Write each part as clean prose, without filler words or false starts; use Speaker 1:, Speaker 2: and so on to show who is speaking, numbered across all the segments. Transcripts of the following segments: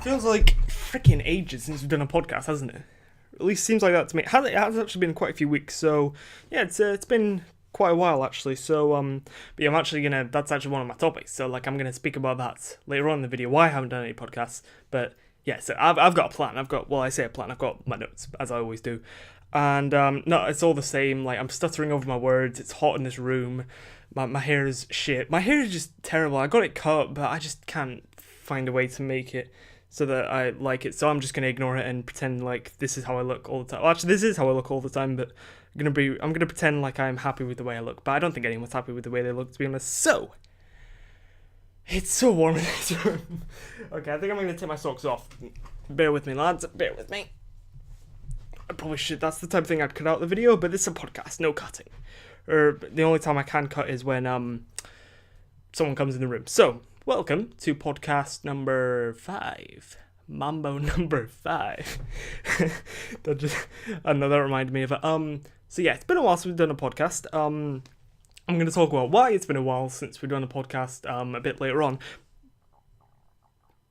Speaker 1: feels like freaking ages since we've done a podcast, hasn't it? At least seems like that to me. It has actually been quite a few weeks, so yeah, it's been quite a while actually. So but yeah, that's actually one of my topics. So like I'm gonna speak about that later on in the video. Why I haven't done any podcasts, but yeah, so I've got a plan. I've got my notes as I always do, and no, it's all the same. Like I'm stuttering over my words. It's hot in this room. My hair is shit. My hair is just terrible. I got it cut, but I just can't find a way to make it so that I like it. So I'm just gonna ignore it and pretend like this is how I look all the time. Well, actually, this is how I look all the time, but I'm gonna pretend like I'm happy with the way I look. But I don't think anyone's happy with the way they look, to be honest. So it's so warm in this room. Okay, I think I'm gonna take my socks off. Bear with me, lads. Bear with me. I probably should. That's the type of thing I'd cut out the video, but this is a podcast, no cutting. Or the only time I can cut is when someone comes in the room. So welcome to podcast number 5. Mambo number 5. That reminded me of it. So yeah, it's been a while since we've done a podcast. I'm going to talk about why it's been a while since we've done a podcast a bit later on.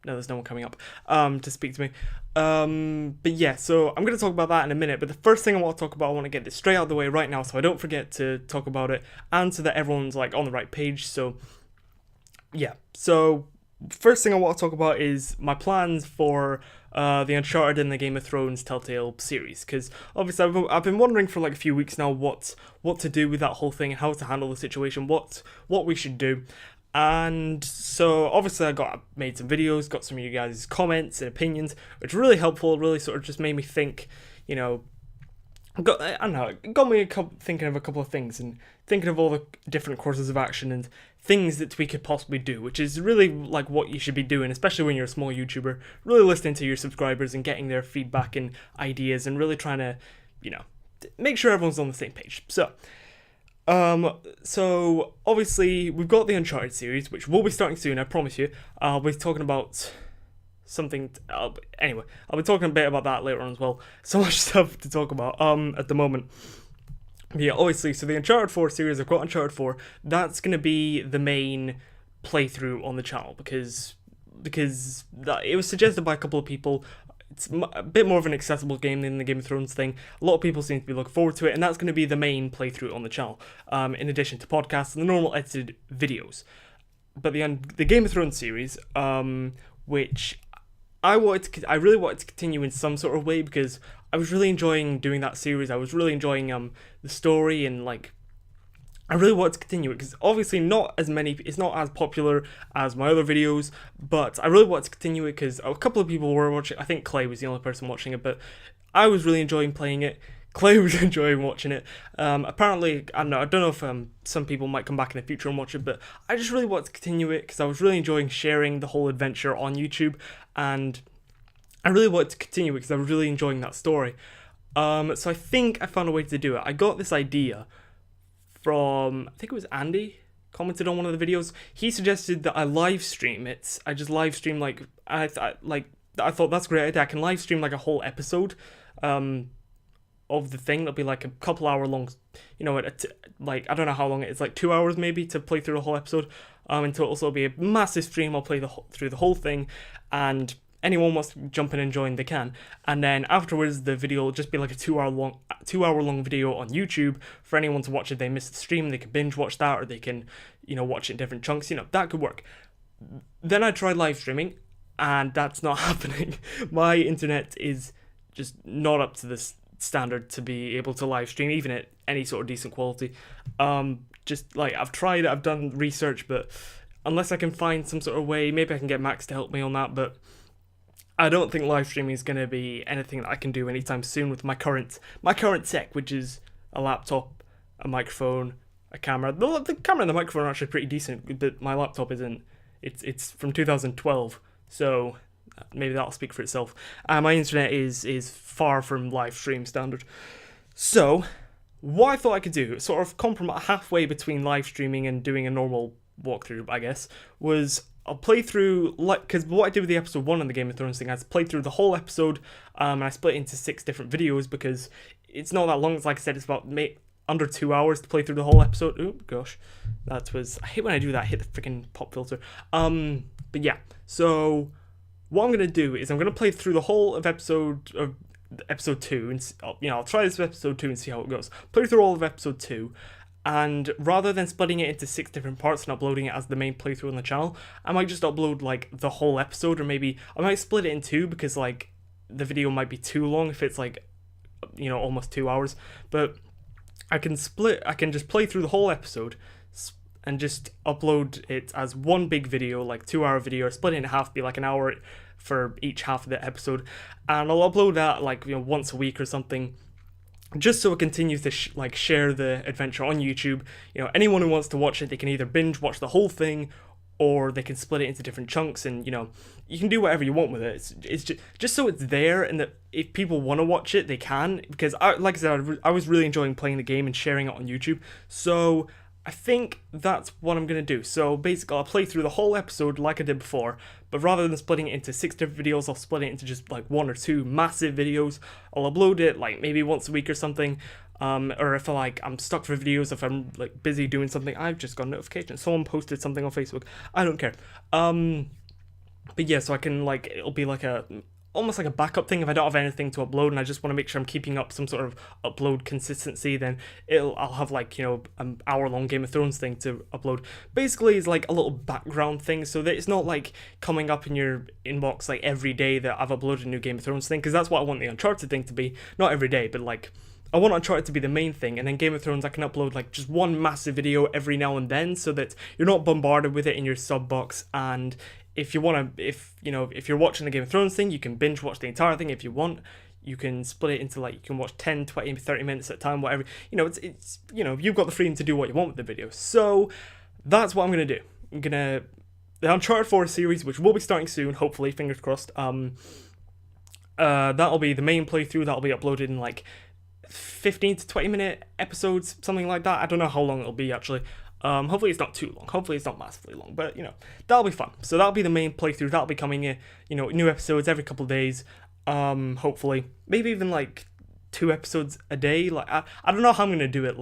Speaker 1: No, there's no one coming up to speak to me. But yeah, so I'm going to talk about that in a minute. But the first thing I want to talk about, I want to get this straight out of the way right now so I don't forget to talk about it and so that everyone's like on the right page. So yeah, so first thing I want to talk about is my plans for the Uncharted and the Game of Thrones Telltale series, because obviously I've been wondering for like a few weeks now what to do with that whole thing and how to handle the situation, what we should do. And so obviously I made some videos, got some of you guys' comments and opinions, which were really helpful, really sort of just made me think, you know, it got me thinking of a couple of things and thinking of all the different courses of action and things that we could possibly do, which is really like what you should be doing, especially when you're a small YouTuber, really listening to your subscribers and getting their feedback and ideas and really trying to, you know, make sure everyone's on the same page. So obviously we've got the Uncharted series, which will be starting soon, I promise you. I'll be talking about something, anyway, I'll be talking a bit about that later on as well. So much stuff to talk about, at the moment. Yeah, obviously, so the Uncharted 4 series, I've got Uncharted 4, that's going to be the main playthrough on the channel, because it was suggested by a couple of people. It's a bit more of an accessible game than the Game of Thrones thing. A lot of people seem to be looking forward to it, and that's going to be the main playthrough on the channel, in addition to podcasts and the normal edited videos. But the Game of Thrones series, which I really wanted to continue in some sort of way, because I was really enjoying doing that series. I was really enjoying the story, and like I really wanted to continue it, because obviously it's not as popular as my other videos, but I really wanted to continue it because a couple of people were watching. I think Clay was the only person watching it, but I was really enjoying playing it. Clay was enjoying watching it. Apparently, I don't know if some people might come back in the future and watch it, but I just really wanted to continue it because I was really enjoying sharing the whole adventure on YouTube, and I really wanted to continue it because I was really enjoying that story. So I think I found a way to do it. I got this idea from, I think it was Andy, commented on one of the videos. He suggested that I live stream it. I just live stream I thought that's a great idea. I can live stream like a whole episode of the thing. That'll be like a couple hour long, you know, like I don't know how long it is, like 2 hours maybe to play through the whole episode. In total, so it'll be a massive stream. I'll play through the whole thing, and anyone wants to jump in and join, they can. And then afterwards, the video will just be like a 2 hour long video on YouTube for anyone to watch. If they miss the stream, they can binge watch that, or they can, you know, watch it in different chunks. You know, that could work. Then I tried live streaming, and that's not happening. My internet is just not up to this standard to be able to live stream, even at any sort of decent quality. Just like I've tried, I've done research, but unless I can find some sort of way, maybe I can get Max to help me on that, but I don't think live streaming is going to be anything that I can do anytime soon with my current tech, which is a laptop, a microphone, a camera. The camera and the microphone are actually pretty decent, but my laptop isn't. It's from 2012, so maybe that'll speak for itself. My internet is far from live stream standard. So what I thought I could do, sort of compromise halfway between live streaming and doing a normal walkthrough, I guess, was I'll play through, because what I did with the episode 1 on the Game of Thrones thing, I played through the whole episode, and I split it into 6 different videos, because it's not that long. It's like I said, it's about under 2 hours to play through the whole episode. Oh gosh, I hate when I do that, hit the freaking pop filter. But yeah, so what I'm going to do is I'm going to play through the whole of episode 2, and I'll try this with episode 2 and see how it goes. Play through all of episode 2, and rather than splitting it into 6 different parts and uploading it as the main playthrough on the channel, I might just upload like the whole episode, or maybe I might split it in 2 because like the video might be too long if it's like almost 2 hours. But I can just play through the whole episode and just upload it as one big video, like 2-hour video, or split it in half, be like an hour for each half of the episode, and I'll upload that like once a week or something, just so it continues to share the adventure on YouTube. Anyone who wants to watch it, they can either binge watch the whole thing, or they can split it into different chunks, and you can do whatever you want with it. It's just so it's there, and that if people want to watch it, they can, because like I said, I was really enjoying playing the game and sharing it on YouTube. So I think that's what I'm going to do. So basically, I'll play through the whole episode like I did before, but rather than splitting it into 6 different videos, I'll split it into just like 1 or 2 massive videos. I'll upload it like maybe once a week or something. Or if I'm stuck for videos, if I'm like busy doing something, I've just got a notification. Someone posted something on Facebook. I don't care. But yeah, so I can it'll be like almost like a backup thing if I don't have anything to upload and I just want to make sure I'm keeping up some sort of upload consistency. Then I'll have an hour-long Game of Thrones thing to upload. Basically, it's like a little background thing, so that it's not like coming up in your inbox like every day that I've uploaded a new Game of Thrones thing, because that's what I want the Uncharted thing to be. Not every day, but I want Uncharted to be the main thing, and then Game of Thrones I can upload like just one massive video every now and then, so that you're not bombarded with it in your sub box. And if you want to, if you're watching the Game of Thrones thing, you can binge watch the entire thing if you want. You can split it into you can watch 10, 20, 30 minutes at a time, whatever. It's you've got the freedom to do what you want with the video. So that's what I'm gonna do. The Uncharted 4 series, which will be starting soon, hopefully, fingers crossed. That'll be the main playthrough. That'll be uploaded in 15 to 20 minute episodes, something like that. I don't know how long it'll be actually. Hopefully it's not too long. Hopefully it's not massively long, but that'll be fun. So that'll be the main playthrough. That'll be coming in, new episodes every couple of days. Hopefully, maybe even 2 episodes a day. I don't know how I'm gonna do it.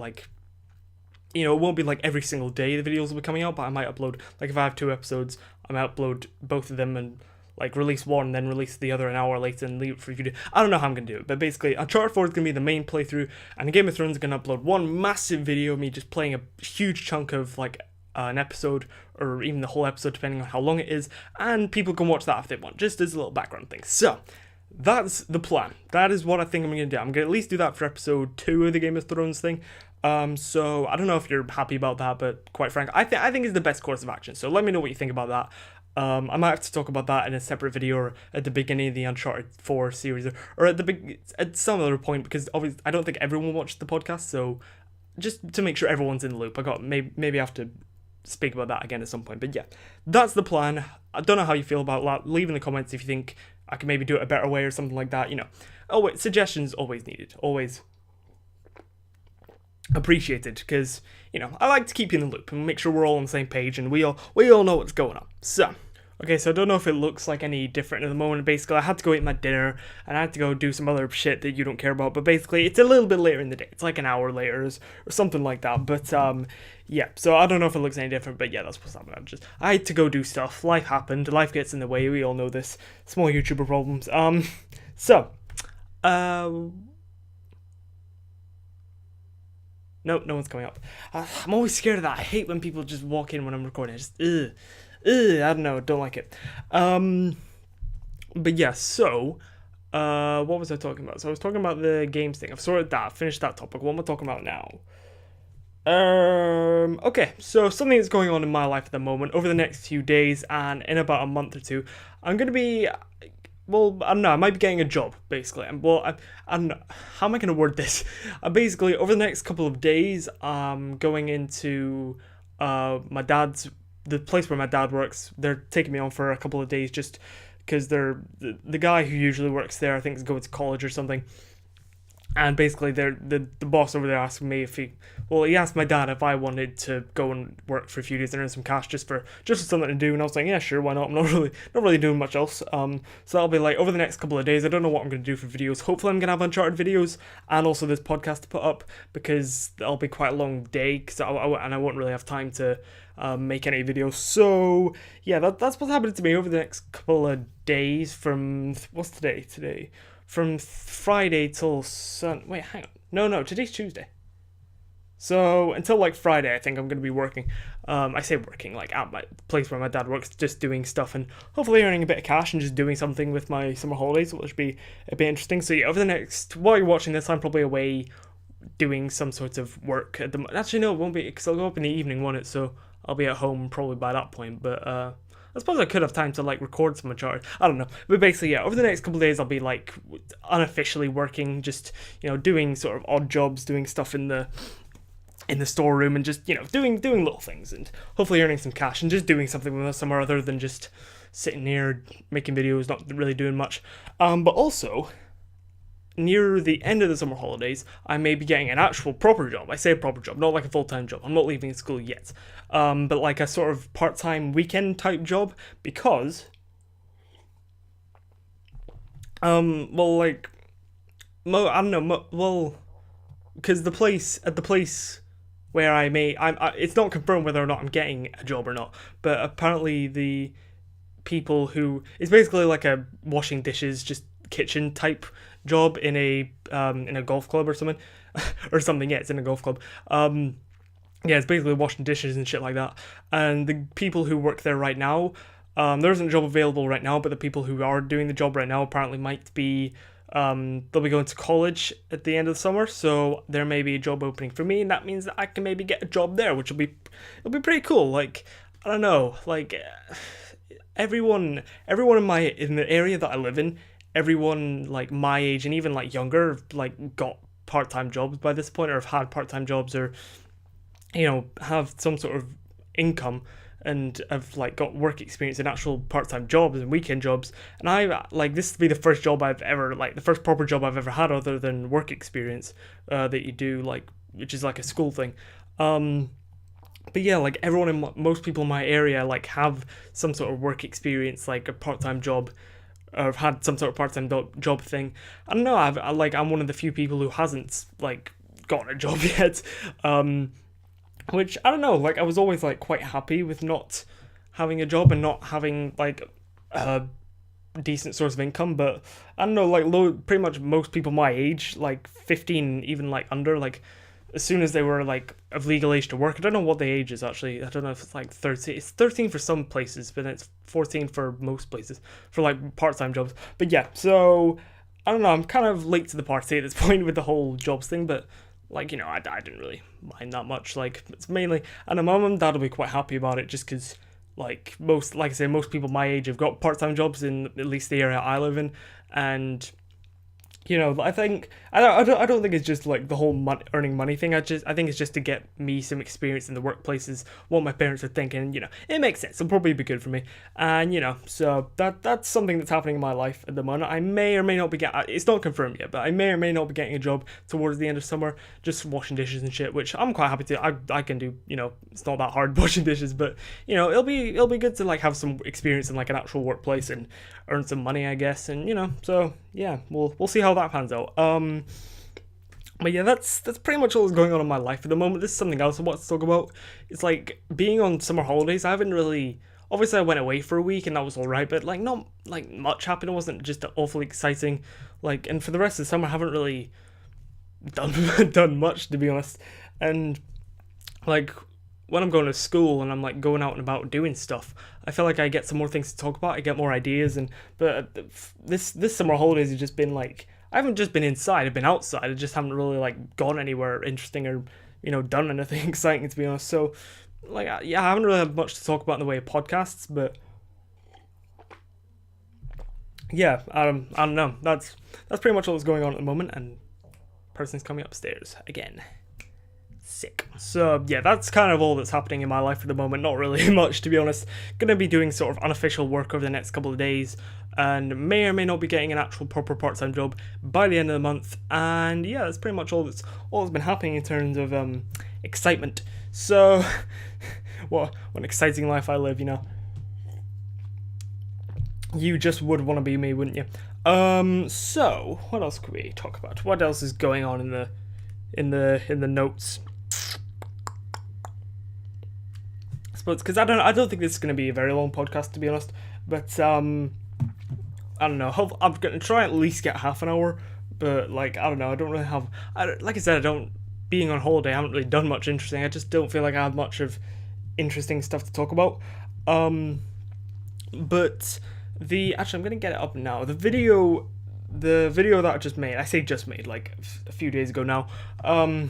Speaker 1: It won't be every single day the videos will be coming out, but I might upload if I have 2 episodes, I might upload both of them and release one, then release the other an hour later and leave it for you to do. I don't know how I'm going to do it, but basically, Uncharted 4 is going to be the main playthrough, and Game of Thrones is going to upload one massive video of me just playing a huge chunk of, an episode, or even the whole episode, depending on how long it is, and people can watch that if they want, just as a little background thing. So, that's the plan. That is what I think I'm going to do. I'm going to at least do that for episode 2 of the Game of Thrones thing. So, I don't know if you're happy about that, but quite frankly, I think it's the best course of action. So, let me know what you think about that. I might have to talk about that in a separate video, or at the beginning of the Uncharted 4 series, or at some other point, because obviously I don't think everyone watched the podcast, so just to make sure everyone's in the loop, maybe I have to speak about that again at some point. But yeah, that's the plan. I don't know how you feel about that. Leave in the comments if you think I can maybe do it a better way or something like that. Suggestions always needed, always appreciated, because I like to keep you in the loop and make sure we're all on the same page and we all know what's going on. So okay, so I don't know if it looks any different at the moment. Basically, I had to go eat my dinner, and I had to go do some other shit that you don't care about, but basically, it's a little bit later in the day. It's an hour later, or something like that, but, yeah, so I don't know if it looks any different, but yeah, that's what's happening. I had to go do stuff. Life happened. Life gets in the way. We all know this. Small YouTuber problems. Nope, no one's coming up. I'm always scared of that. I hate when people just walk in when I'm recording. I don't know, don't like it. But yeah, so, what was I talking about? So I was talking about the games thing. I've sorted that, finished that topic. What am I talking about now? Okay, so something that's going on in my life at the moment, over the next few days, and in about a month or two, I'm gonna be, well, I don't know, I might be getting a job, basically. I don't know, how am I gonna word this? Basically, over the next couple of days, I'm going into, the place where my dad works. They're taking me on for a couple of days just because the guy who usually works there, I think, is going to college or something. And basically, the boss over there asked me if he asked my dad if I wanted to go and work for a few days and earn some cash just for something to do, and I was like, yeah, sure, why not? I'm not really doing much else. So that'll be like over the next couple of days. I don't know what I'm gonna do for videos. Hopefully, I'm gonna have Uncharted videos and also this podcast to put up because that'll be quite a long day because I won't really have time to make any videos. So yeah, that's what's happening to me over the next couple of days. From what's today? From Friday till wait, hang on. No, today's Tuesday. So until like Friday, I think I'm gonna be working. I say working like at my place where my dad works, just doing stuff and hopefully earning a bit of cash and just doing something with my summer holidays, which would be a bit interesting. So yeah, over the next while you're watching this, I'm probably away doing some sort of work at the. Actually, no, it won't be because I'll go up in the evening, won't it? So I'll be at home probably by that point. But I suppose I could have time to like record some Uncharted. I don't know, but basically, yeah. Over the next couple of days, I'll be like unofficially working, just doing sort of odd jobs, doing stuff in the storeroom, and just doing little things, and hopefully earning some cash, and just doing something with somewhere other than just sitting here making videos, not really doing much. But also, near the end of the summer holidays, I may be getting an actual proper job. I say a proper job, not like a full-time job. I'm not leaving school yet. But like a sort of part-time weekend type job because, well, like, I don't know, well, because the place where it's not confirmed whether or not I'm getting a job or not, but apparently the people who, it's basically like a washing dishes, just kitchen type job in a golf club or something or something. Yeah, it's in a golf club. Yeah, it's basically washing dishes and shit like that. And the people who work there right now, there isn't a job available right now, but the people who are doing the job right now apparently might be they'll be going to college at the end of the summer, so there may be a job opening for me, and that means that I can maybe get a job there, which it'll be pretty cool. Like, I don't know, like everyone in the area that I live in, everyone like my age and even like younger, like got part-time jobs by this point, or have had part-time jobs, or have some sort of income and have like got work experience in actual part-time jobs and weekend jobs. And I like this to be the first job I've ever, like the first proper job I've ever had other than work experience that you do, like, which is like a school thing. But yeah, like most people in my area like have some sort of work experience, like a part-time job, or have had some sort of part-time job thing. I don't know. I'm one of the few people who hasn't like gotten a job yet. Which I don't know. Like, I was always like quite happy with not having a job and not having like a decent source of income. But I don't know. Like, pretty much most people my age, like 15, even like under, like as soon as they were like of legal age to work. I don't know what the age is actually. I don't know if it's like 13. It's 13 for some places, but it's 14 for most places for like part-time jobs. But yeah, so I don't know. I'm kind of late to the party at this point with the whole jobs thing, but like, I didn't really mind that much. Like, it's mainly, and my mum and dad will be quite happy about it just because, like I say, most people my age have got part-time jobs in at least the area I live in, and I think I don't think it's just like the whole earning money thing. I think it's just to get me some experience in the workplaces. What my parents are thinking, it makes sense. It'll probably be good for me, and so that's something that's happening in my life at the moment. I may or may not be getting. It's not confirmed yet, but I may or may not be getting a job towards the end of summer, just washing dishes and shit, which I'm quite happy to. I can do. It's not that hard washing dishes, but it'll be good to like have some experience in like an actual workplace and earn some money, I guess, and so yeah, we'll see how that pans out. But yeah, that's pretty much all that's going on in my life at the moment. This is something else I want to talk about. It's like being on summer holidays. I haven't really. Obviously, I went away for a week and that was alright, but like not like much happened. It wasn't just awfully exciting. Like, and for the rest of the summer, I haven't really done much, to be honest. And like when I'm going to school and I'm like going out and about doing stuff, I feel like I get some more things to talk about. I get more ideas, but this summer holidays have just been like, I haven't just been inside. I've been outside. I just haven't really like gone anywhere interesting or done anything exciting, to be honest. So like, yeah, I haven't really had much to talk about in the way of podcasts, but yeah, I don't know. That's pretty much all that's going on at the moment, and person's coming upstairs again. sick. So yeah, that's kind of all that's happening in my life at the moment. Not really much, to be honest. Gonna be doing sort of unofficial work over the next couple of days, and may or may not be getting an actual proper part-time job by the end of the month. And yeah, that's pretty much all that's been happening in terms of excitement. So what an exciting life I live, you know. You just would want to be me, wouldn't you? So what else could we talk about? What else is going on in the notes? I suppose because I don't think this is going to be a very long podcast, to be honest. But I don't know. I'm gonna try at least get half an hour. But like I don't know. I don't really have. Like I said, being on holiday, I haven't really done much interesting. I just don't feel like I have much of interesting stuff to talk about. But actually, I'm gonna get it up now. The video that I just made. I say just made, like a few days ago now. Hang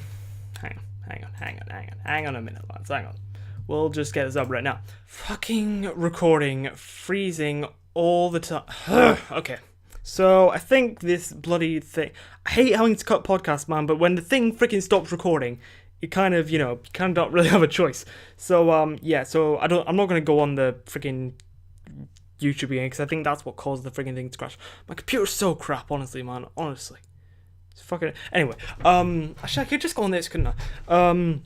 Speaker 1: on a minute, lads. Hang on. We'll just get this up right now. Fucking recording freezing all the time. Okay. So I think this bloody thing. I hate having to cut podcasts, man. But when the thing freaking stops recording, you kind of don't really have a choice. So yeah. So I'm not gonna go on the freaking YouTube again because I think that's what caused the freaking thing to crash. My computer's so crap, honestly, man. Honestly, it's fucking. Anyway, actually, I could just go on this, couldn't I?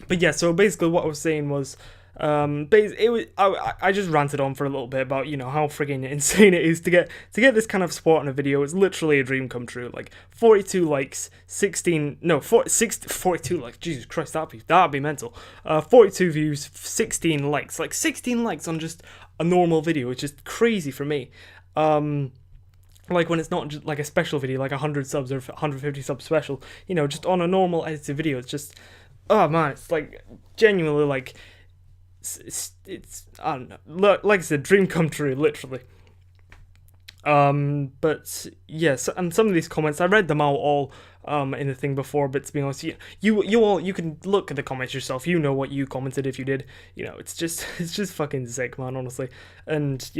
Speaker 1: But yeah. So basically, what I was saying was, I just ranted on for a little bit about how frigging insane it is to get this kind of support on a video. It's literally a dream come true. Like 42 likes, 42 likes. Jesus Christ, that'd be mental. 42 views, 16 likes. Like 16 likes on just a normal video. It's just crazy for me. Like when it's not just like a special video, like 100 subs or 150 subs special. Just on a normal edited video. It's just, oh man, it's like genuinely like. It's I don't know. Like I said, dream come true, literally. But yes, and some of these comments I read them out all in the thing before. But to be honest, you can look at the comments yourself. You know what you commented if you did. It's just fucking sick, man. Honestly, and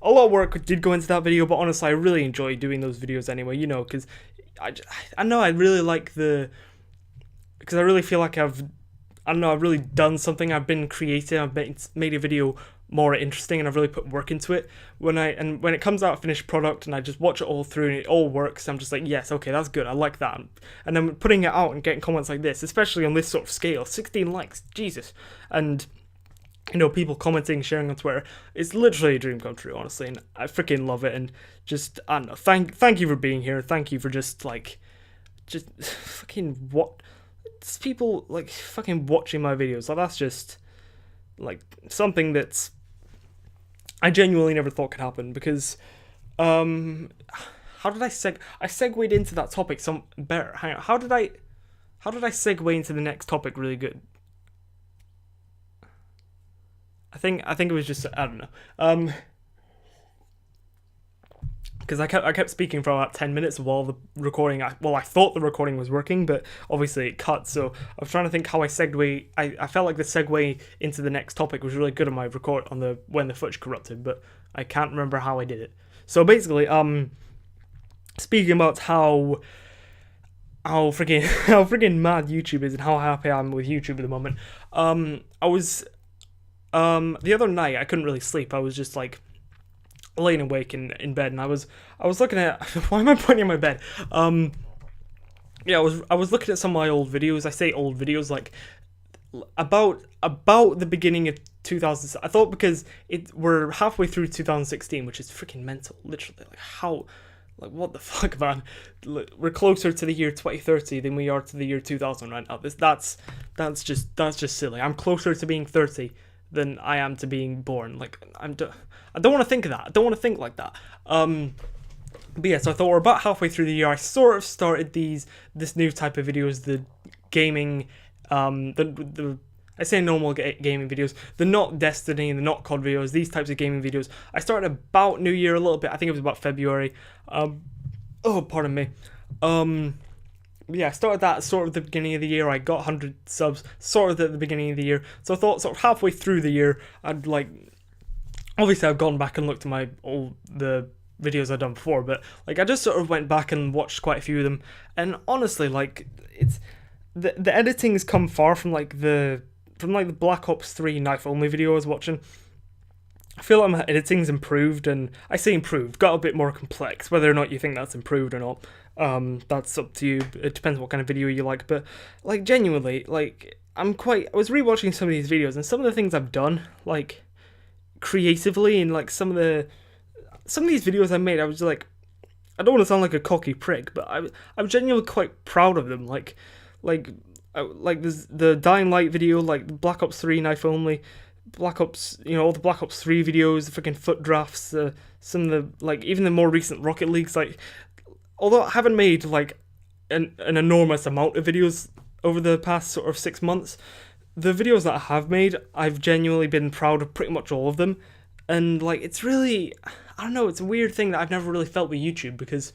Speaker 1: a lot of work did go into that video, but honestly, I really enjoy doing those videos anyway. Because I know I really like because I really feel like I've really done something. I've been creative. I've made a video more interesting, and I've really put work into it. When it comes out a finished product, and I just watch it all through, and it all works, I'm just like, yes, okay, that's good. I like that. And then putting it out and getting comments like this, especially on this sort of scale, 16 likes, Jesus, and people commenting, sharing on Twitter, it's literally a dream come true, honestly, and I freaking love it. And just I don't know, thank you for being here. Thank you for just fucking what. It's people like fucking watching my videos. Like that's just like something that's I genuinely never thought could happen. Because how did I segued into that topic some better. Hang on, how did I segue into the next topic really good? I think it was just I don't know. Because I kept speaking for about 10 minutes while the recording. I thought the recording was working, but obviously it cut. So I was trying to think how I segue. I felt like the segue into the next topic was really good on my record when the footage corrupted, but I can't remember how I did it. So basically, speaking about how freaking mad YouTube is and how happy I am with YouTube at the moment. I was the other night I couldn't really sleep. I was just like laying awake in bed, and I was looking at why am I pointing at my bed? I was looking at some of my old videos. I say old videos like about the beginning of 2000. I thought because we're halfway through 2016, which is freaking mental. Literally, what the fuck, man? We're closer to the year 2030 than we are to the year 2000 right now. That's just silly. I'm closer to being 30 than I am to being born. I don't want to think of that. I don't want to think like that. But yeah, so I thought we're about halfway through the year. I sort of started this new type of videos, the gaming, I say normal gaming videos, the not Destiny and the not COD videos, these types of gaming videos. I started about New Year a little bit. I think it was about February. Pardon me. Yeah, I started that sort of the beginning of the year. I got 100 subs sort of at the beginning of the year. So I thought sort of halfway through the year, obviously I've gone back and looked at the videos I've done before, but I just sort of went back and watched quite a few of them. And honestly, the editing's come far from like the Black Ops 3 knife only video I was watching. I feel like my editing's improved, and I say improved, got a bit more complex. Whether or not you think that's improved or not, that's up to you. It depends what kind of video you like. But like genuinely, like I was rewatching some of these videos, and some of the things I've done, like creatively, and like some of these videos I made, I was like, I don't want to sound like a cocky prick, but I'm genuinely quite proud of them. Like there's the Dying Light video, like Black Ops 3 knife only, Black Ops, all the Black Ops 3 videos, the freaking foot drafts, some of the, like, even the more recent Rocket Leagues, like, although I haven't made, like, an enormous amount of videos over the past sort of 6 months, the videos that I have made, I've genuinely been proud of pretty much all of them, and, like, it's really, I don't know, it's a weird thing that I've never really felt with YouTube, because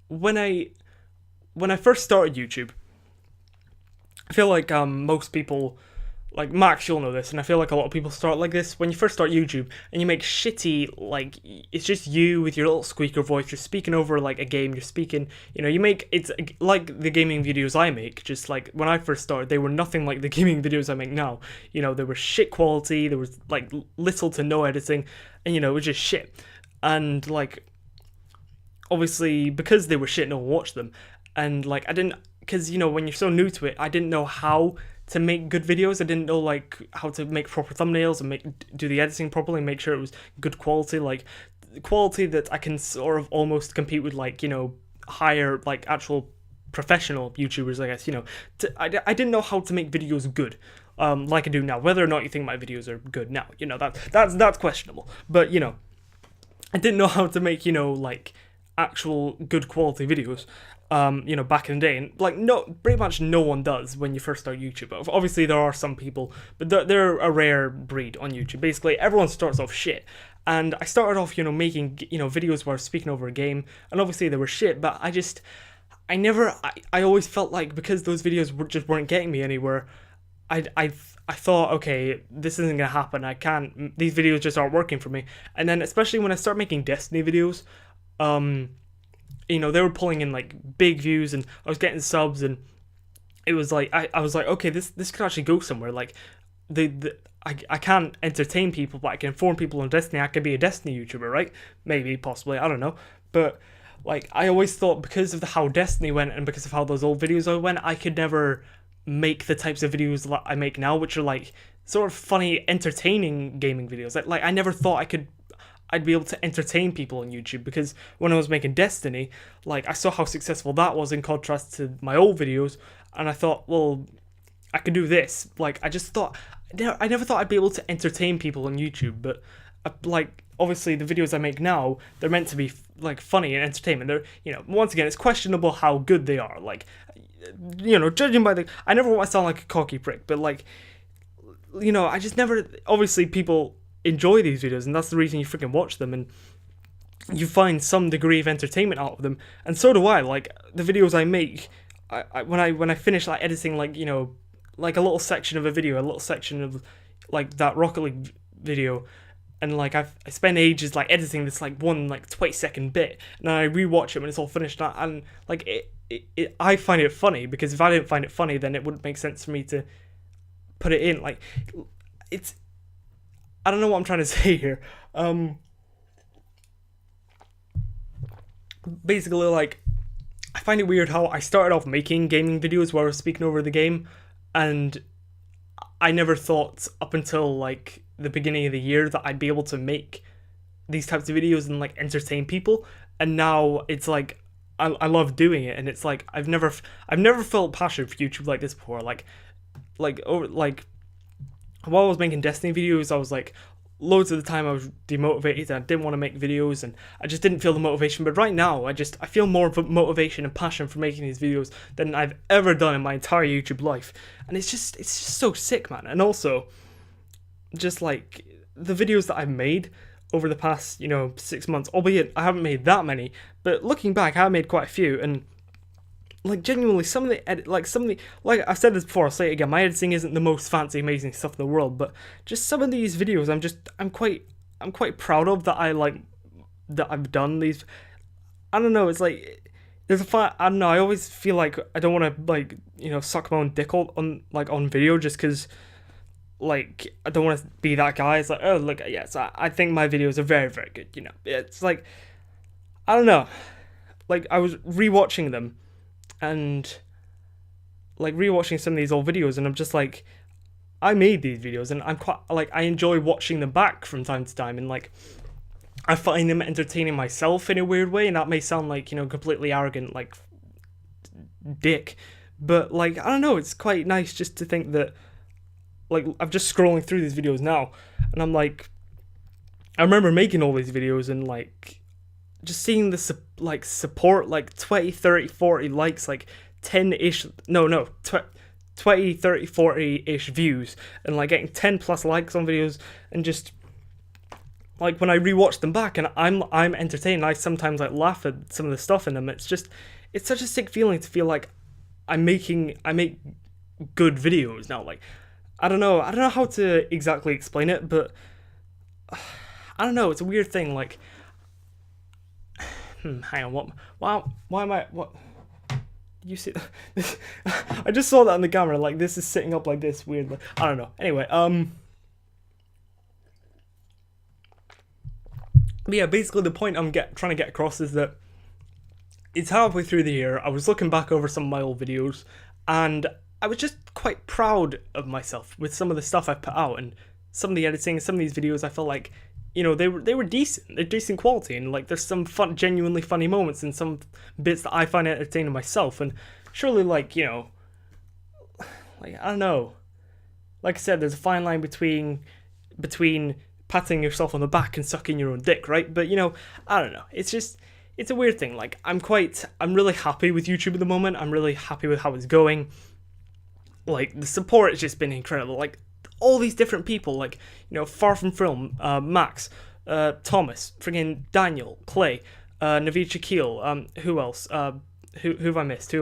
Speaker 1: when I first started YouTube, I feel like most people, like Max, you'll know this, and I feel like a lot of people start like this. When you first start YouTube and you make shitty, like, it's just you with your little squeaker voice, you're speaking over like a game, you're speaking, you make, it's like the gaming videos I make, just like when I first started, they were nothing like the gaming videos I make now. They were shit quality, there was like little to no editing, and it was just shit. And like, obviously, because they were shit, no one watched them, and like, I didn't, because when you're so new to it, I didn't know how to make good videos. I didn't know like how to make proper thumbnails and do the editing properly and make sure it was good quality, like quality that I can sort of almost compete with, like, higher, like, actual professional YouTubers, I guess. I didn't know how to make videos good, like I do now. Whether or not you think my videos are good now, that's questionable, but I didn't know how to make, like, actual good quality videos, back in the day, and like, pretty much no one does when you first start YouTube. Obviously there are some people, but they're a rare breed on YouTube. Basically everyone starts off shit, and I started off, making, videos where I was speaking over a game, and obviously they were shit, but I always felt like, because those videos just weren't getting me anywhere, I thought, okay, this isn't gonna happen, these videos just aren't working for me. And then especially when I started making Destiny videos, they were pulling in like big views, and I was getting subs, and it was like, I was like, okay, this could actually go somewhere. Like, I can't entertain people, but I can inform people on Destiny. I could be a Destiny YouTuber, right? Maybe, possibly, I don't know. But like, I always thought, because of how Destiny went and because of how those old videos went, I could never make the types of videos that I make now, which are like sort of funny, entertaining gaming videos. Like I never thought I'd be able to entertain people on YouTube, because when I was making Destiny, like, I saw how successful that was in contrast to my old videos, and I thought, well, I could do this. Like, I just thought, I never thought I'd be able to entertain people on YouTube, but like, obviously the videos I make now, they're meant to be like funny and entertainment. They're, once again, it's questionable how good they are. Like, judging by I never want to sound like a cocky prick, but like, I just never, obviously people enjoy these videos, and that's the reason you freaking watch them, and you find some degree of entertainment out of them, and so do I. Like, the videos I make, when I finish like editing, like, like a little section of a video, a little section of like that Rocket League video, and like I spend ages like editing this like one like 20-second bit, and then I rewatch it when it's all finished, and like I find it funny, because if I didn't find it funny, then it wouldn't make sense for me to put it in. Like, I don't know what I'm trying to say here. Basically, like, I find it weird how I started off making gaming videos where I was speaking over the game, and I never thought up until like the beginning of the year that I'd be able to make these types of videos and like entertain people. And now it's like, I love doing it, and it's like I've never felt passion for YouTube like this before. Like while I was making Destiny videos, I was like, loads of the time I was demotivated, and I didn't want to make videos, and I just didn't feel the motivation. But right now, I feel more of a motivation and passion for making these videos than I've ever done in my entire YouTube life. And it's just so sick, man. And also, just like the videos that I've made over the past, 6 months, albeit I haven't made that many, but looking back, I have made quite a few, and like, genuinely, some of the, like I've said this before, I'll say it again, my editing isn't the most fancy, amazing stuff in the world, but just some of these videos, I'm quite proud of, that I've done these. I don't know, it's like, I don't know. I always feel like I don't want to like suck my own dick on video just because like I don't want to be that guy. It's like, oh look, yes, I think my videos are very very good. It's like I don't know. Like I was rewatching them and like rewatching some of these old videos, and I'm just like, I made these videos, and I'm quite like I enjoy watching them back from time to time, and like I find them entertaining myself in a weird way, and that may sound like completely arrogant, like dick, but like I don't know, it's quite nice just to think that like I'm just scrolling through these videos now, and I'm like, I remember making all these videos and like just seeing the support, like 20, 30, 40 likes, like 10-ish, no, 20, 30, 40-ish views, and like getting 10 plus likes on videos, and just like when I rewatch them back and I'm entertained, I sometimes like laugh at some of the stuff in them. It's such a sick feeling to feel like I make good videos now. Like I don't know how to exactly explain it, but I don't know, it's a weird thing. Like hang on, why am I what you see this? I just saw that on the camera, like this is sitting up like this weirdly. I don't know. Anyway, but yeah, basically the point I'm trying to get across is that it's halfway through the year. I was looking back over some of my old videos, and I was just quite proud of myself with some of the stuff I put out, and some of the editing, some of these videos I felt like, they were decent. They're decent quality, and like there's some genuinely funny moments and some bits that I find entertaining myself, and surely like, like I don't know. Like I said, there's a fine line between patting yourself on the back and sucking your own dick, right? But I don't know. It's a weird thing. Like I'm really happy with YouTube at the moment. I'm really happy with how it's going. Like the support has just been incredible. Like all these different people, like Far From Film, Max, Thomas, friggin' Daniel, Clay, Naveed Shakil, who else? Who have I missed?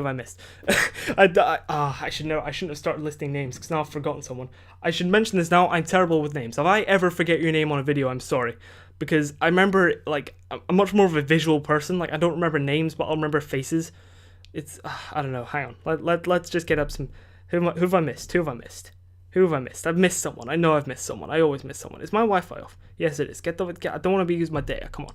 Speaker 1: I should know. I shouldn't have started listing names because now I've forgotten someone. I should mention this now. I'm terrible with names. If I ever forget your name on a video, I'm sorry, because I remember like I'm much more of a visual person. Like I don't remember names, but I'll remember faces. It's I don't know. Hang on. Let's just get up some. Who have I missed? Who have I missed? I've missed someone. I know I've missed someone. I always miss someone. Is my Wi-Fi off? Yes, it is. I don't want to be using my data. Come on.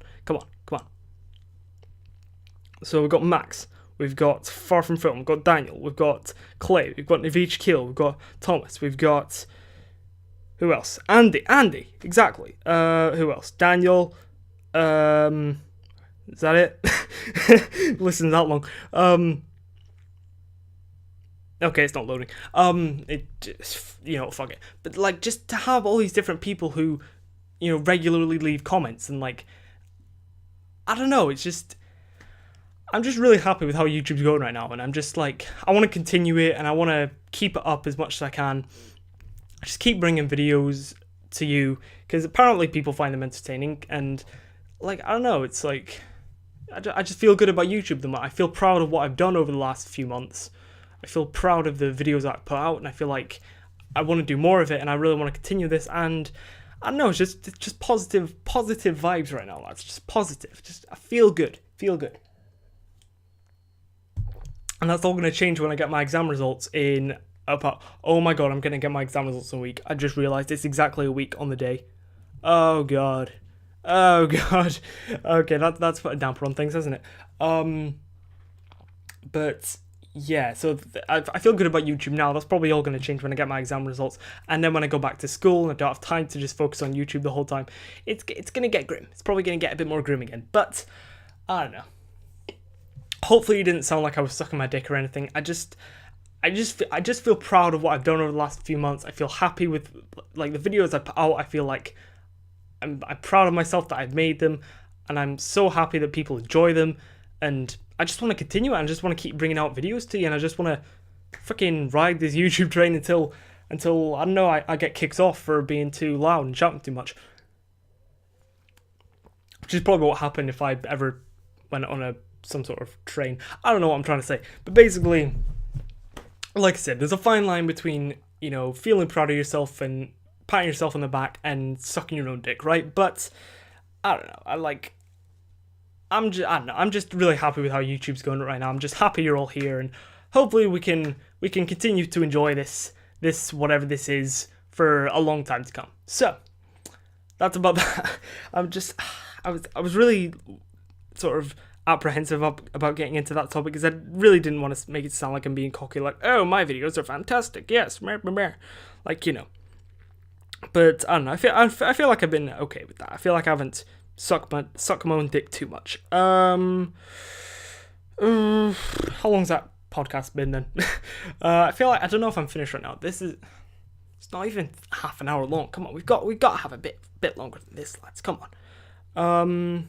Speaker 1: So we've got Max. We've got Far From Film, we've got Daniel, we've got Clay, we've got Naveed Shakil, we've got Thomas, we've got... Who else? Andy, exactly. Who else? Daniel, is that it? Listen that long. Okay, it's not loading. It just, fuck it. But like, just to have all these different people who, regularly leave comments and like, I don't know, it's just... I'm just really happy with how YouTube's going right now, and I'm just like, I want to continue it, and I want to keep it up as much as I can. I just keep bringing videos to you, because apparently people find them entertaining, and like, I don't know, it's like, I just feel good about YouTube. I feel proud of what I've done over the last few months. I feel proud of the videos I put out, and I feel like I want to do more of it, and I really want to continue this, and I don't know, it's just positive vibes right now, lads. Just positive. Just, I feel good. And that's all going to change when I get my exam results in about... Oh my god, I'm going to get my exam results in a week. I just realised it's exactly a week on the day. Oh god. Okay, that's put a damper on things, hasn't it? But yeah, so I feel good about YouTube now. That's probably all going to change when I get my exam results. And then when I go back to school and I don't have time to just focus on YouTube the whole time, it's going to get grim. It's probably going to get a bit more grim again. But, I don't know. Hopefully it didn't sound like I was sucking my dick or anything. I just feel proud of what I've done over the last few months. I feel happy with like the videos I put out. I feel like I'm proud of myself that I've made them, and I'm so happy that people enjoy them. And I just want to continue it. I just want to keep bringing out videos to you, and I just want to fucking ride this YouTube train until I don't know, I get kicked off for being too loud and shouting too much. Which is probably what happened if I ever went on some sort of train. I don't know what I'm trying to say, but basically, like I said, there's a fine line between feeling proud of yourself and patting yourself on the back and sucking your own dick, right? But I don't know, I don't know, I'm just really happy with how YouTube's going right now. I'm just happy you're all here, and hopefully we can continue to enjoy this whatever this is for a long time to come. So that's about that. I was really sort of apprehensive about getting into that topic because I really didn't want to make it sound like I'm being cocky, like, oh, my videos are fantastic, yes, like, you know. But I don't know. I feel like I've been okay with that. I feel like I haven't sucked my own dick too much. How long's that podcast been then? I feel like I don't know if I'm finished right now. It's not even half an hour long. Come on, we've got to have a bit longer than this, lads. Come on.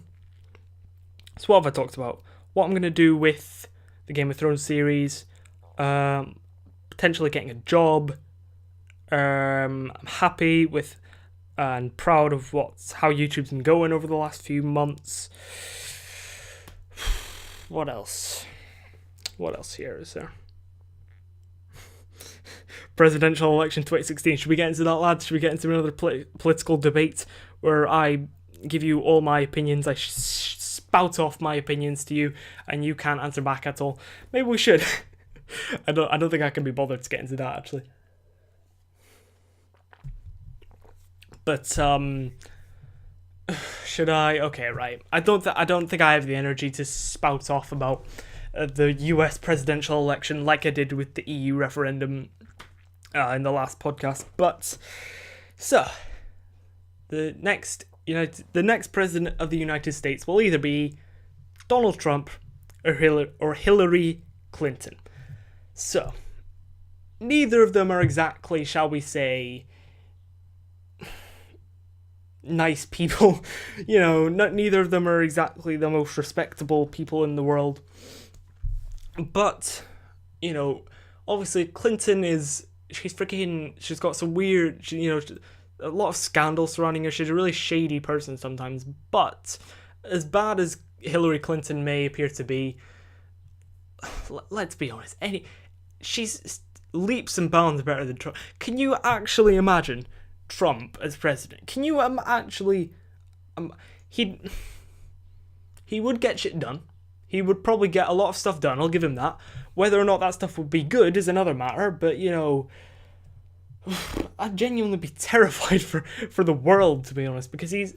Speaker 1: So what have I talked about? What I'm gonna do with the Game of Thrones series? Potentially getting a job. I'm happy with and proud of how YouTube's been going over the last few months. What else? What else here is there? Presidential election 2016. Should we get into that, lads? Should we get into another political debate where I give you all my opinions? I spout off my opinions to you, and you can't answer back at all. Maybe we should. I don't think I can be bothered to get into that, actually. But should I? Okay, right. I don't think I have the energy to spout off about the US presidential election like I did with the EU referendum in the last podcast. But so the next president of the United States will either be Donald Trump or Hillary Clinton. So neither of them are exactly, shall we say, nice people. You know, neither of them are exactly the most respectable people in the world. But, you know, obviously Clinton she's got some weird, a lot of scandal surrounding her. She's a really shady person sometimes. But as bad as Hillary Clinton may appear to be, let's be honest, she's leaps and bounds better than Trump. Can you actually imagine Trump as president? Can you actually? He would get shit done. He would probably get a lot of stuff done. I'll give him that. Whether or not that stuff would be good is another matter. But I'd genuinely be terrified for the world, to be honest, because if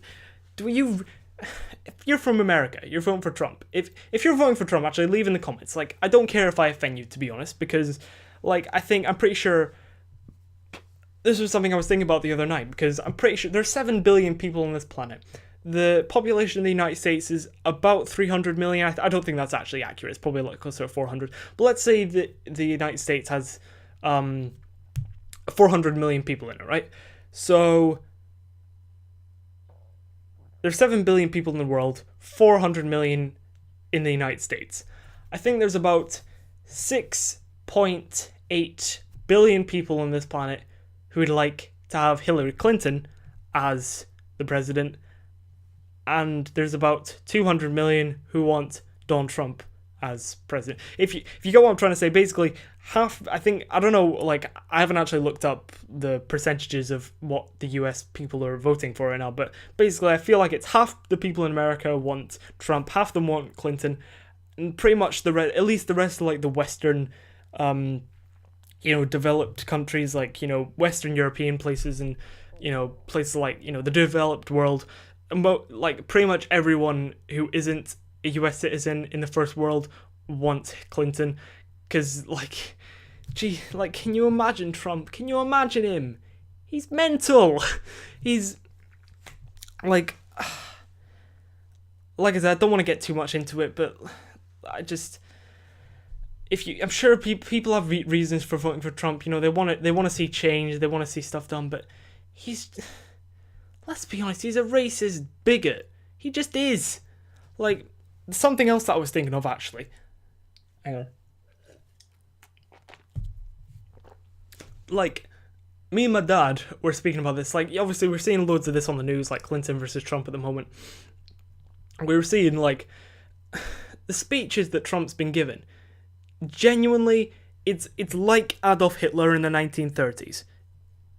Speaker 1: you're from America, you're voting for Trump. If you're voting for Trump, actually leave in the comments. Like, I don't care if I offend you, to be honest, because I'm pretty sure. This was something I was thinking about the other night, because I'm pretty sure there's 7 billion people on this planet. The population of the United States is about 300 million. I don't think that's actually accurate. It's probably like closer to 400. But let's say that the United States has 400 million people in it, right? So there's 7 billion people in the world, 400 million in the United States. I think there's about 6.8 billion people on this planet who would like to have Hillary Clinton as the president, and there's about 200 million who want Donald Trump as president. If you get what I'm trying to say, basically half. I don't know. Like, I haven't actually looked up the percentages of what the US people are voting for right now, but basically I feel like it's half the people in America want Trump, half them want Clinton, and pretty much at least the rest of like the Western. Developed countries like, Western European places and, places like, the developed world, like pretty much everyone who isn't a US citizen in the first world wants Clinton. Because, can you imagine Trump? Can you imagine him? He's mental. He's, like I said, I don't want to get too much into it, but I'm sure people have reasons for voting for Trump. They want to see change, they want to see stuff done, but let's be honest, he's a racist bigot. He just is. Like, something else that I was thinking of, actually. Hang on. Like, me and my dad were speaking about this. Like, obviously we're seeing loads of this on the news, like Clinton versus Trump at the moment. We were seeing, like, the speeches that Trump's been given. Genuinely, it's like Adolf Hitler in the 1930s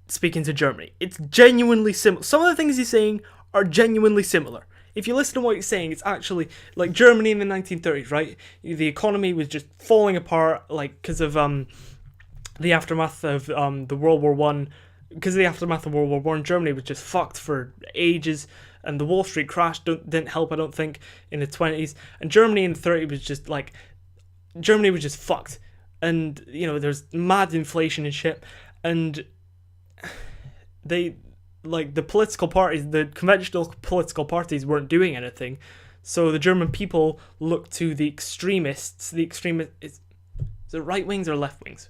Speaker 1: speaking to Germany. It's genuinely similar. Some of the things he's saying are genuinely similar. if you listen to what he's saying, it's actually like Germany in the 1930s, right? The economy was just falling apart, like because of the aftermath of the World War One. Because of the aftermath of World War One, Germany was just fucked for ages, and the Wall Street crash didn't help, I don't think, in the 20s. And Germany in the 30s was just like, Germany was just fucked. And, you know, there's mad inflation and shit. And they, like, the political parties, the conventional political parties weren't doing anything. So the German people looked to the extremists. Is it right wings or left wings?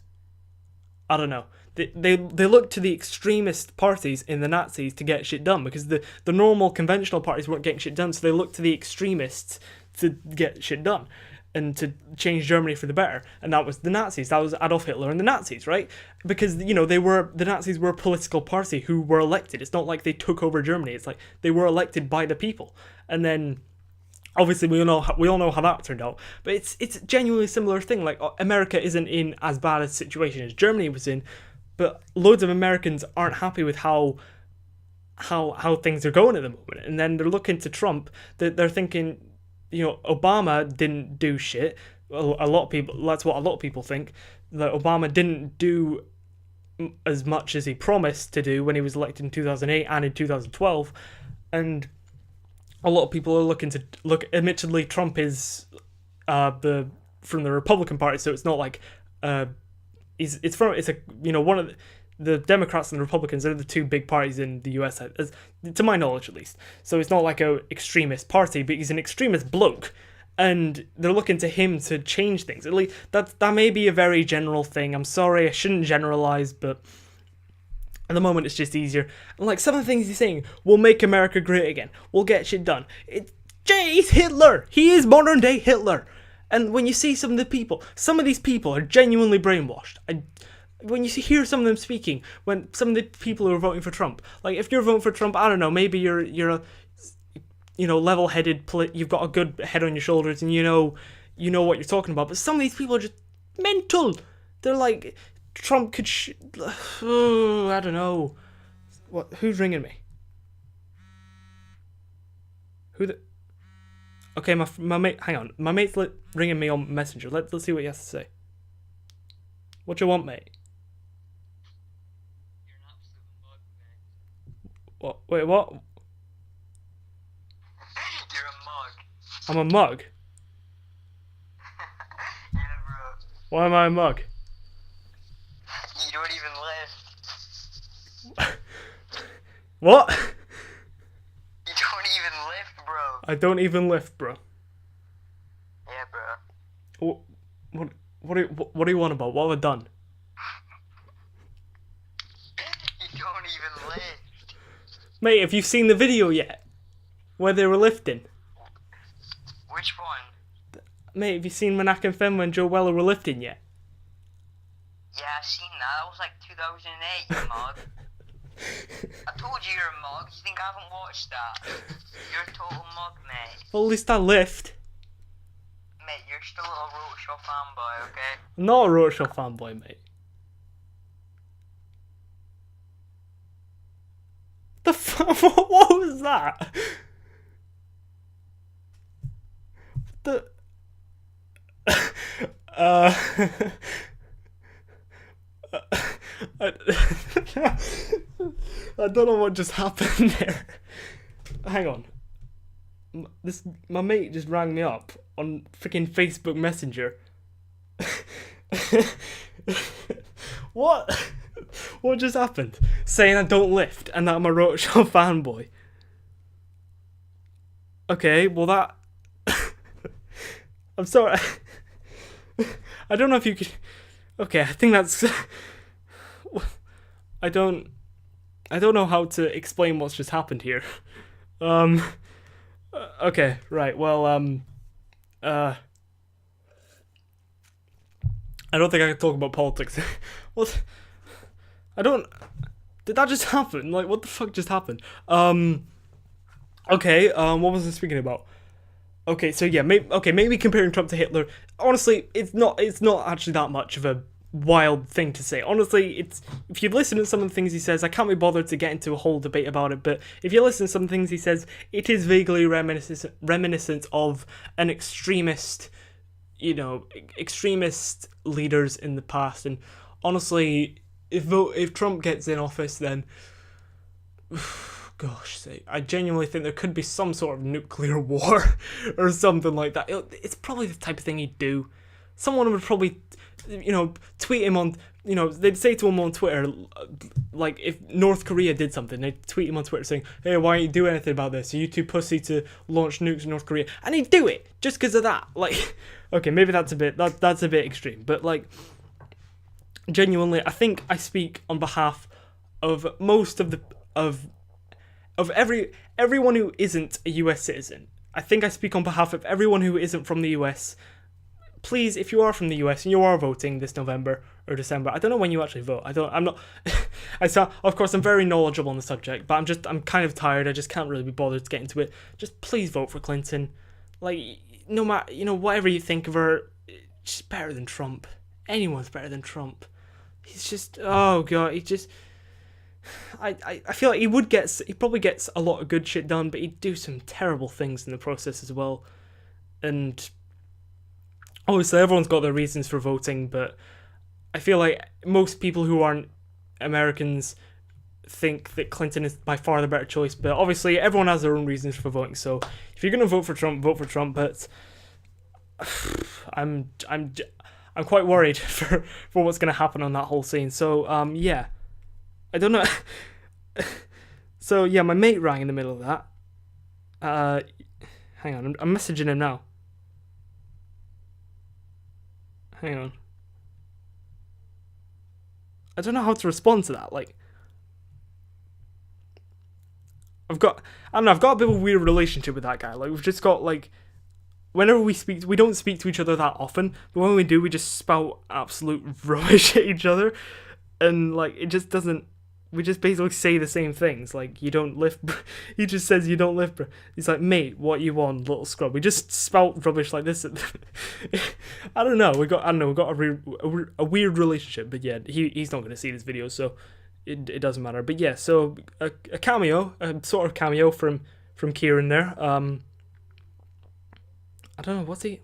Speaker 1: I don't know. They looked to the extremist parties in the Nazis to get shit done, because the normal conventional parties weren't getting shit done, so they looked to the extremists to get shit done and to change Germany for the better. And that was the Nazis. That was Adolf Hitler and the Nazis, right? Because, you know, the Nazis were a political party who were elected. It's not like they took over Germany. It's like they were elected by the people. And then obviously we all know how that turned out. But it's genuinely a similar thing. Like, America isn't in as bad a situation as Germany was in, but loads of Americans aren't happy with how things are going at the moment. And then they're looking to Trump. They're thinking, you know, Obama didn't do shit. A lot of people, that's what a lot of people think, that Obama didn't do as much as he promised to do when he was elected in 2008 and in 2012. And a lot of people are looking to admittedly, Trump is from the Republican Party, so it's not like one of the Democrats and the Republicans are the two big parties in the US, to my knowledge at least. So it's not like a extremist party, but he's an extremist bloke, and they're looking to him to change things. At least that may be a very general thing. I'm sorry, I shouldn't generalize, but at the moment it's just easier. And like, some of the things he's saying will make America great again. We'll get shit done. He's Hitler. He is modern day Hitler. And when you see some of these people are genuinely brainwashed. When you hear some of them speaking, when some of the people who are voting for Trump, like if you're voting for Trump, I don't know, maybe you're a, you know, level-headed, you've got a good head on your shoulders, and you know what you're talking about. But some of these people are just mental. They're like, Trump could I don't know. Who's ringing me? Okay, my mate, hang on. My mate's ringing me on Messenger. Let's see what he has to say. What you want, mate?
Speaker 2: You're an absolute mug, mate.
Speaker 1: What? Wait, what?
Speaker 2: You're a mug.
Speaker 1: I'm a mug?
Speaker 2: Yeah, bro.
Speaker 1: Why am I a mug?
Speaker 2: You don't even lift.
Speaker 1: What?
Speaker 2: You don't even lift, bro.
Speaker 1: I don't even lift, bro.
Speaker 2: Yeah, bro.
Speaker 1: What do you want about? What have I done?
Speaker 2: You don't even lift.
Speaker 1: Mate, have you seen the video yet? Where they were lifting?
Speaker 2: Which one?
Speaker 1: Mate, have you seen Manak and Fenwa and Joe Weller were lifting yet?
Speaker 2: Yeah, I seen that. That was like 2008, you mug. I told you you're a mug. You think I haven't watched that? You're a total mug, mate.
Speaker 1: Well, at least I lift.
Speaker 2: Mate, you're still a Roadshaw fanboy, okay?
Speaker 1: I'm not a Roadshaw fanboy, mate. The fuck? What was that? I don't know what just happened there. Hang on. My mate just rang me up on freaking Facebook Messenger. What? What just happened? Saying I don't lift and that I'm a Roadshaw fanboy. Okay, well that... I'm sorry. I don't know if you could... Okay, I think that's... I don't know how to explain what's just happened here. Okay, right, well, I don't think I can talk about politics. What? Did that just happen? Like, what the fuck just happened? Okay, what was I speaking about? Okay, so yeah, maybe comparing Trump to Hitler, honestly, it's not actually that much of a wild thing to say. Honestly, it's if you listen to some of the things he says, I can't be bothered to get into a whole debate about it, but if you listen to some things he says, it is vaguely reminiscent of an extremist, extremist leaders in the past. And honestly, if Trump gets in office, then gosh sake, I genuinely think there could be some sort of nuclear war or something like that. It's probably the type of thing he'd do. Someone would probably, tweet him on, they'd say to him on Twitter, like, if North Korea did something, they'd tweet him on Twitter saying, hey, why don't you do anything about this? Are you too pussy to launch nukes in North Korea? And he'd do it, just because of that. Like, okay, maybe that's a bit extreme, but, like, genuinely, I think I speak on behalf of most of everyone who isn't a US citizen. I think I speak on behalf of everyone who isn't from the US. Please, if you are from the US and you are voting this November or December, I don't know when you actually vote. Of course, I'm very knowledgeable on the subject, but I'm kind of tired. I just can't really be bothered to get into it. Just please vote for Clinton. Like, no matter, whatever you think of her, she's better than Trump. Anyone's better than Trump. He's just, oh God, I feel like he probably gets a lot of good shit done, but he'd do some terrible things in the process as well. And obviously, everyone's got their reasons for voting, but I feel like most people who aren't Americans think that Clinton is by far the better choice. But obviously, everyone has their own reasons for voting. So if you're gonna vote for Trump, vote for Trump. But I'm quite worried for what's gonna happen on that whole scene. So yeah, I don't know. So yeah, my mate rang in the middle of that. Hang on, I'm messaging him now. Hang on. I don't know how to respond to that. Like, I've got a bit of a weird relationship with that guy. Like, we've just got, like, whenever we speak, we don't speak to each other that often, but when we do, we just spout absolute rubbish at each other, and, like, it just doesn't, we just basically say the same things. Like, you don't lift, he just says you don't lift, he's like, mate, what you on, little scrub? We just spout rubbish like this. I don't know, we got a weird relationship, but yeah, he's not going to see this video, so it doesn't matter. But yeah, so a cameo, a sort of cameo from Kieran there. I don't know, what's he? You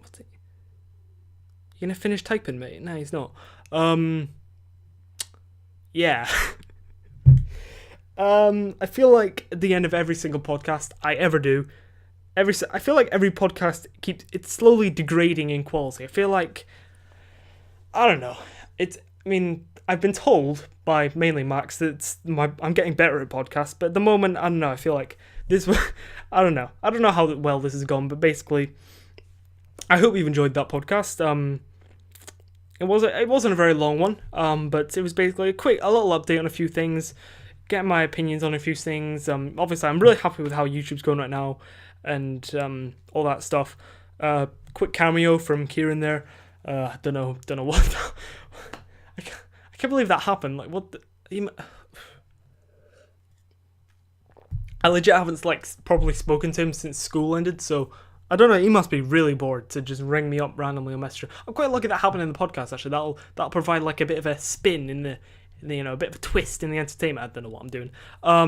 Speaker 1: gonna finish typing, mate? No, he's not. Yeah. I feel like at the end of every single podcast I ever do, I feel like every podcast it's slowly degrading in quality. I feel like, I don't know. I've been told by mainly Max that I'm getting better at podcasts, but at the moment, I don't know. I feel like this. I don't know how well this has gone, but basically, I hope you've enjoyed that podcast. It wasn't a very long one, but it was basically a little update on a few things, getting my opinions on a few things. Obviously, I'm really happy with how YouTube's going right now, and all that stuff. Quick cameo from Kieran there. Don't know what. I can't believe that happened. Like, what? I legit haven't properly spoken to him since school ended, so I don't know. He must be really bored to just ring me up randomly on Messenger. I'm quite lucky that happened in the podcast. Actually, that'll provide like a bit of a spin in the a bit of a twist in the entertainment. I don't know what I'm doing. I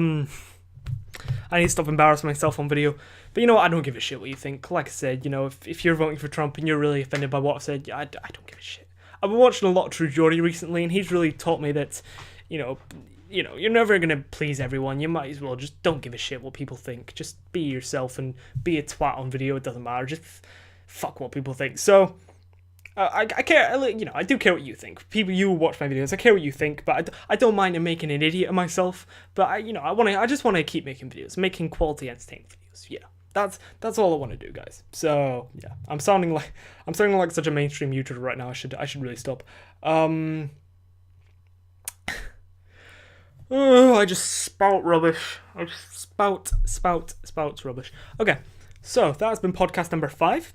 Speaker 1: need to stop embarrassing myself on video. But you know what? I don't give a shit what you think. Like I said, if you're voting for Trump and you're really offended by what I've said, I don't give a shit. I've been watching a lot of True Geordie recently, and he's really taught me that, you're never going to please everyone. You might as well just don't give a shit what people think. Just be yourself and be a twat on video. It doesn't matter. Just fuck what people think. So, I care, I do care what you think. People, you watch my videos, I care what you think, but I don't mind making an idiot of myself. But I just want to keep making videos, making quality entertainment videos. Yeah. That's all I want to do, guys. So yeah, I'm sounding like such a mainstream YouTuber right now. I should really stop. I just spout rubbish. I just spout rubbish. Okay, so that's been podcast number 5.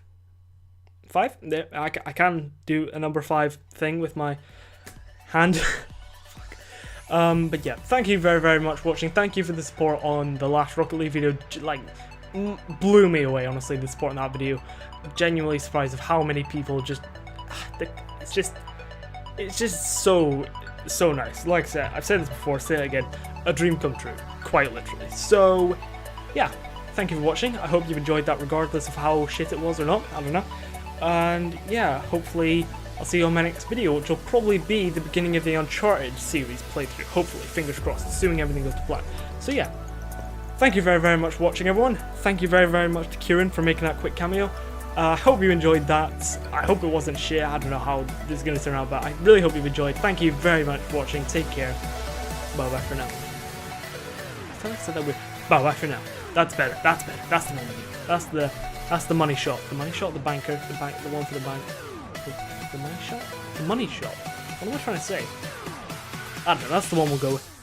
Speaker 1: 5. There, I can do a number 5 thing with my hand. But yeah, thank you very, very much for watching. Thank you for the support on the last Rocket League video. Blew me away, honestly, the support in that video. Genuinely surprised of how many people it's just it's just so nice. Like I said, I've said this before, say it again, a dream come true, quite literally. So yeah, thank you for watching. I hope you've enjoyed that regardless of how shit it was or not, I don't know. And yeah, hopefully I'll see you on my next video, which will probably be the beginning of the Uncharted series playthrough, hopefully, fingers crossed, assuming everything goes to plan. So yeah, thank you very much for watching, everyone. Thank you very much to Kieran for making that quick cameo. I hope you enjoyed that. I hope it wasn't shit. I don't know how this is going to turn out, but I really hope you've enjoyed. Thank you very much for watching. Take care. Bye bye for now. I thought I said that weird. Bye bye for now. That's better. That's better. That's the money. That's the money shot. The money shot. The banker. The one for the bank. The money shot. The money shot. What am I trying to say? I don't know. That's the one we'll go with.